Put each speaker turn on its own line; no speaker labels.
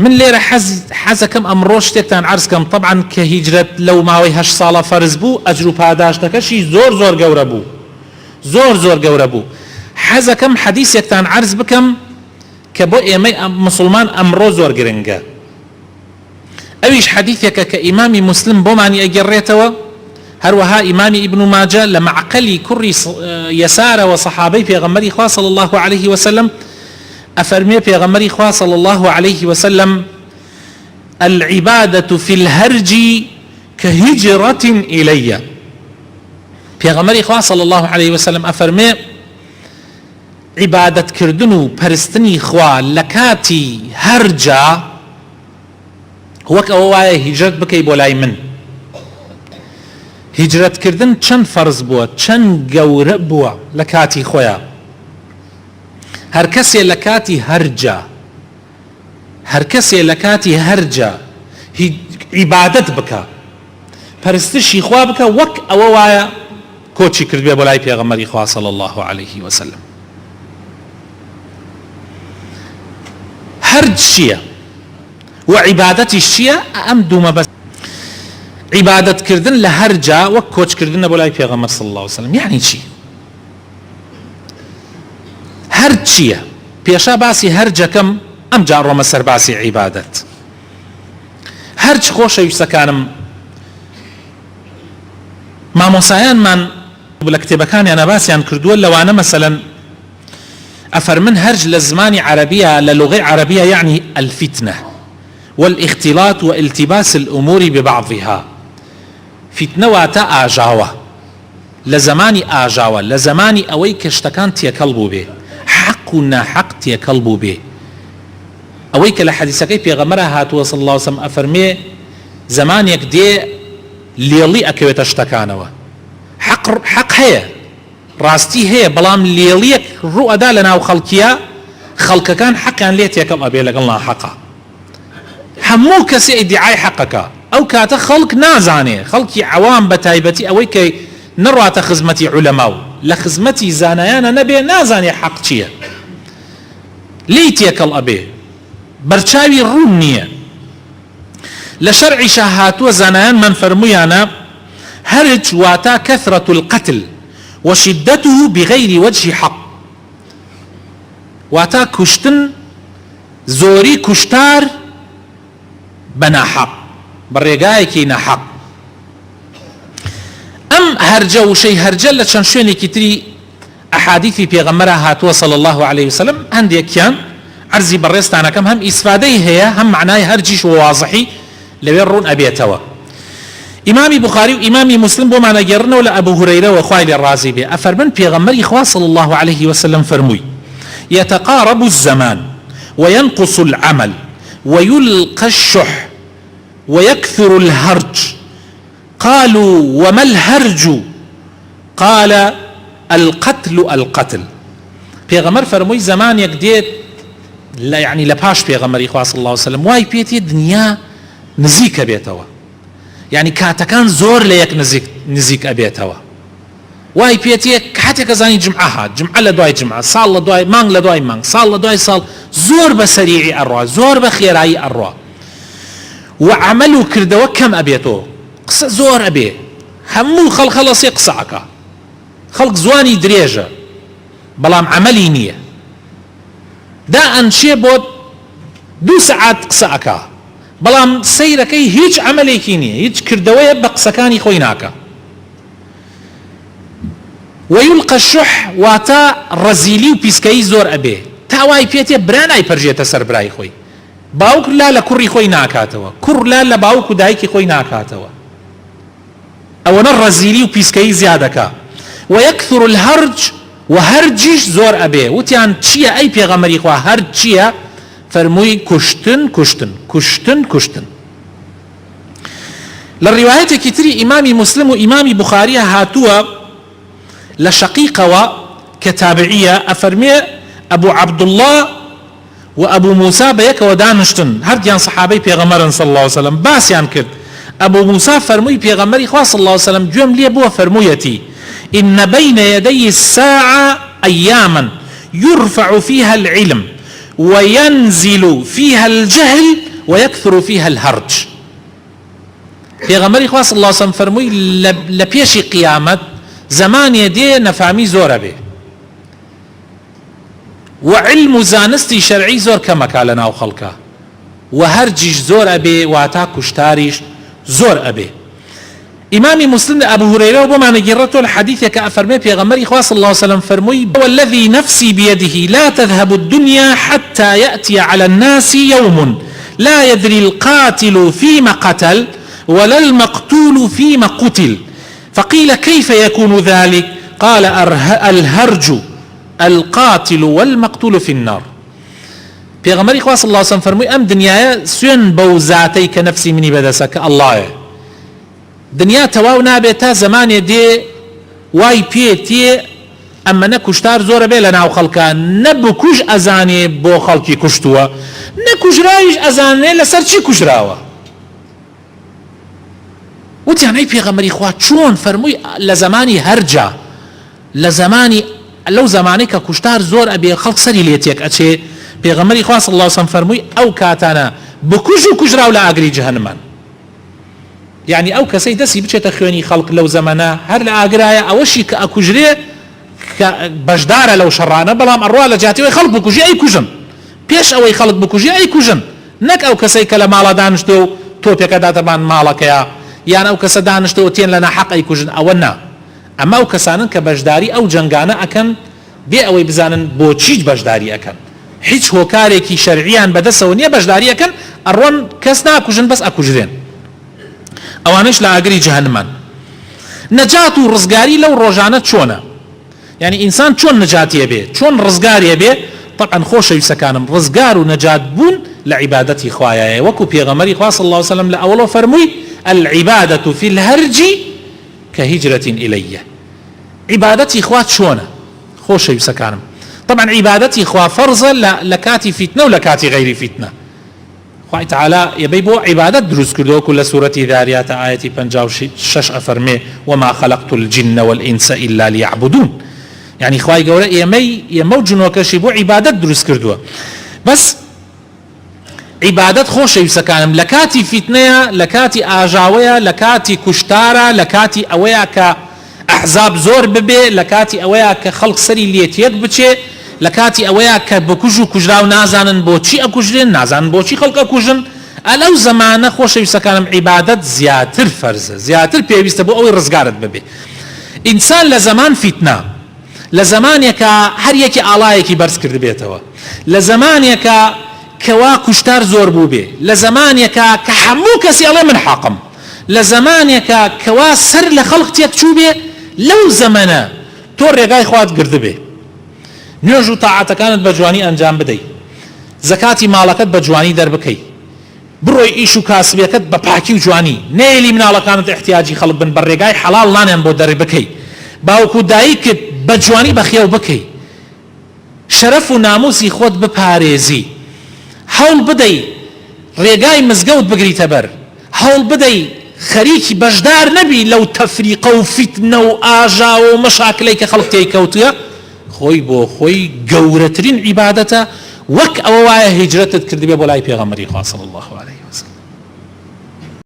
من ليرة حزكم أمروش تكتان عرسكم طبعا كهجرة لو ماوي هش صالة فرز بو أجرو باداش تكشي زور قوربو زور قوربو حزكم حديث يكتان عرز بكم كبو إيمي مسلمان أمرو زور قرنقا أويش حديثك كإمام مسلم بوماني أجريتوا هروها إمام ابن ماجه لما عقلي كري يسار وصحابي في غمري خواه صلى الله عليه وسلم أفرمي في غمري خواه صلى الله عليه وسلم العبادة في الهرج كهجرة إلي في غمري خواه صلى الله عليه وسلم أفرمي عبادة كردنو برستني خواه لكاتي هرجا وەک ئەوە وایە هیجرەت بکەی بۆ لای من هیجرەتکردن چەند فەرز بووە چەند گەورە بووە لە کاتی خۆیان هەر کەسێ لە کاتی هەرجە عیبادەت بکە پەرستشی خوا بکە وەک ئەوە وایە کۆچی کردبێ بۆ لای پێغەمبەری خوا صلی الله عليه وسلم هەرج چییە وعبادتي الشيء أم دوما بس عبادة كردن لهرجا وكوش كردن بولاي پیغمبر صلى الله عليه وسلم يعني شي هرج شيء بيشا باسي هرجا كم أم جارو مسر باسي عبادة هرج خوشة يسكانم ما موسيان من بالاكتبكان أنا باسي عن كردول لو أنا مثلا أفرمن هرج لزماني عربية للغة عربية يعني الفتنة والاختلاط والتباس الأمور ببعضها فتنة واتا آجاوة لزماني آجاوة لزماني أوي كشتكان تيكلبو به حقنا حق تيكلبو به أوي كالحديثة كيف يغمرها هاتوا صلى الله عليه وسلم أفرمي زمانيك دي ليلي أكوي تشتكانوا حق هي راستي هي بلام ليليك رؤى دا لنا وخلقيا خلق كان حقا ليه تيكل أبي لك الله حقا همو كسي ادعاء حقك او كاتا خلق نازاني خلقي عوام بتايبتي اوي كي نروات خزمتي علماء لخزمتي زانيانا نبي نازاني حق چيه ليتيك الابي برشاوي الرونية لشرع شهات وزانيان من فرميانا هرج واتا كثرة القتل وشدته بغير وجه حق واتا كشتن زوري كشتار بنا حق بريقايكي نحق ام هرجة وشي هرجة لچن شويني كتري احاديثي بيغمرها هاتوا صلى الله عليه وسلم عندي كيان عرزي بريستانا كم هم اسفادي هي هم معناي هرجيش وواضحي لويرون ابيتوا امامي بخاري وامامي مسلم بمعنى جرنا ولا ابو هريرة وخوالي الرازي بي افرمن بيغمري خواه صلى الله عليه وسلم فرموي يتقارب الزمان وينقص العمل ويلقى الشح ويكثر الهرج قالوا وما الهرج قال القتل پیغمبر فرموی زمان یک دید لا يعني لباش پیغمبر اخوة صلى الله عليه وسلم واي بيتي دنيا نزيك بيتوا يعني كاتكان زور ليك نزيك ابيتوا واي بيتي حتى كزاني جمعة لدواي جمعة صال لدواي مانغ لدواي مانغ صال لدواي صال زور بسريعي الروا زور بخيراي الروا وعملوا كردوا كم أبيتو قصة زور أبي همو خلص يقصعك خلق زواني دريجة بلام عملي نية دا أنشي بود 2 ساعات قصعك بلام سيركي هيج عملي كينية هيج كردوا بقصكاني خويناك ويلقى الشح واتا رزيلي وبيسكي زور أبي تاواي بيتي براناي برجيتا سر براي خوي باوك لا لكوري خوي ناكاتوا كور لا لباوك دايكي خوي ناكاتوا او نرزيلي وبيسكي زيادكا ويكثر الهرج وهرجيش زور أبي وتيان تشيا اي بيغمري خوا هرج تشيا فرموي كشتن للرواية كتري امامي مسلم وامامي بخاري هاتوا لشقيقة كتابعية أفرمي أبو عبد الله وأبو موسى بيك ودانشتن هرديان صحابي بيغمرن صلى الله عليه وسلم باسيان كرد أبو موسى فرمي بيغمري خوا صلى الله عليه وسلم جوم لي أبوه فرميتي إن بين يدي الساعة أياما يرفع فيها العلم وينزل فيها الجهل ويكثر فيها الهرج. پێغەمبەری خوا صلی الله علیه و سلم فەرمووی لە پێشی قیامەت زمانێ دێ نەفامی زۆرە بێ و علم و زانستی شەرعی زۆر کەمەکا لە ناو خەڵکە و هەرجیش زۆر ئەبێ واتە کوشتاریش زۆر ئەبێ. إمام مسلم أبو هريرة وبما نجرته الحديث كأفرمي في غمر إخوة صلى الله عليه وسلم فرمي والذي نفسي بيده لا تذهب الدنيا حتى يأتي على الناس يوم لا يدري القاتل فيما قتل ولا المقتول فيما قتل فقيل كيف يكون ذلك قال الهرج القاتل والمقتول في النار. في غمر إخوة صلى الله عليه وسلم فرمي أم دنيا سين بوزاتي كنفسي مني بدسك الله دنیا تەواو نابێت تا زمانێ دێ وای پێێ ئەمە نەکوشتار زۆرە بێ لە ناو خەڵکە نەبکوژ ئەزانێ بۆ خەڵکی کوشتووە نەکوژراویش ئەزانێ لەسەر چی کوژراوە. وتیان ئەی پێغەمبەری خوا چۆن؟ فەرمووی لە زمانی هەرجە لە زمانی لەو زمانەی کە کوشتار زۆر ئەبێ خەڵک سەری لێ تێک ئەچێ پێغەمبەری خوا صلی الله علیه و سلم فەرمووی ئەو کاتانە بکوژ و کوژراو لە ئاگری جەهەنەمان. يعني او كسي دسي بچێتە خوێنی خەڵک لەو زەمانە هەر لە ئاگرایە ئەوەشی کە ئەکوژرێ کە بەشدارە لەو شەڕانە بەڵام ئەڕوا لە جاتیەوەی خەڵک بکوژی ئەی کوژن پێش ئەوەی خەڵک بکوژی ئەی کوژن نەک ئەو کەسەی کە لە ماڵە دانیشتۆ و تۆپێکە داتەبان ماڵەکەیە یان ئەو کەسە دانیشتەوە تێن لە ناحەق ئەی کوژن ئەوە نا. ئەمە ئەو کەسانن کە بەشداری ئەو جەنگانە ئەکەن بێ ئەوەی بزانن بۆچی بەشداری ئەکەن هیچ هۆکارێکی شەرعیان بەدەستەوە نییە بەشداری ئەکەن ئەڕۆن کەس ناکوژن بەس ئەکوژرێن ئەوانش لە ئاگری جەهەنەمان. نەجات و ڕزگاری لەو ڕۆژانە چۆنە؟ یعنی ئینسان چۆن نەجاتیە بێ چۆن ڕزگاریە بێ؟ طبعا خۆشەویستەکانم ڕزگار و نەجات بوون لە عیبادەتی خوایە وەکو پێغەمبەری خوا صلی الله علیه و سلم لە ئەوڵۆ فەرمووی العیبادەة فی الهەرج کەهیجرة إلەیە. عیبادەتی خوا چۆنە؟ خۆشەویستەکانم طبعا عیبادەتی خوا فەرزە لە کاتی فیتنە و لە کاتی غەیری فیتنە. خوای تعالی یەبەی بۆ عیبادەت دروست کردووە کە لە سوورەتی ذاریات ئاەتی 56 ئەفەرمێ وما خلقت الجن والإنس إلا ليعبدون. يعني خوای گەورە ئێمە و جنۆکەشی بۆ عیبادەت دروست کردووە. بەس عیبادەت خۆشەویستەکانم لە کاتی فیتنەیە لە کاتی ئاژاوەیە لە کاتی کوشتارە لە کاتی ئەوەیە کە ئەحزاب زۆر ببێ لە کاتی ئەوەیە کە خەڵک سەری لێتیەک بچێ لە کاتی ئەوەیە کە بکوژ و کوژراو نازانن بۆچی ئەکوژرێن نازانن بۆچی خەڵک ئەکوژن ئەلەو زەمانە خۆشەویستەکانم عیبادەت زیاتر فەرزە زیاتر پێویستە بۆ ئەوەی ڕزگارت ببێ. ئینسان لە زەمان فیتنە لە زەمانێکە هەر یەکی ئاڵایەکی بەرز کرد بێتەوە لە زەمانێکە کەوا کوشتار زۆر بوو بێ لە زەمانێکە کە هەموو کەسی ئەڵێ من حاقم لە زەمانێکە کەوا سەر لە خەڵک تێک چوو بێ لەو زەمانە تۆ ڕێگای خوات گرد بێ نوێژ و تاعاتەکانت بە جوانی ئەنجام بدەیت زەکاتی ماڵەکەت بە جوانی دەربکەی بڕۆی ئیش و کاسبیەکەت بە پاکی و جوانی نێلی مناڵەکانت احتیاجی خەڵک بن بە ڕێگای حەڵاڵ نانیان بۆ دەربکەی باوکو دایکت بە جوانی بەخێو بکەی شەرەف و ناموسی خۆت بپارێزی هەوڵ بدەی ڕێگای مزگەوت بگریتە بەر هەوڵ بدەی خەریکی بەشدار نەبی لەو تەفریقە و فیتنە و ئاژا و مەشاکلەی کە خەڵک تێی کەوتووە خۆی بۆ خۆی گەورەترین عیبادەتە وەک ئەوە وایە هیجرەتت کردبێ بۆ لای پێغەمبەری خوا صلی الله علیه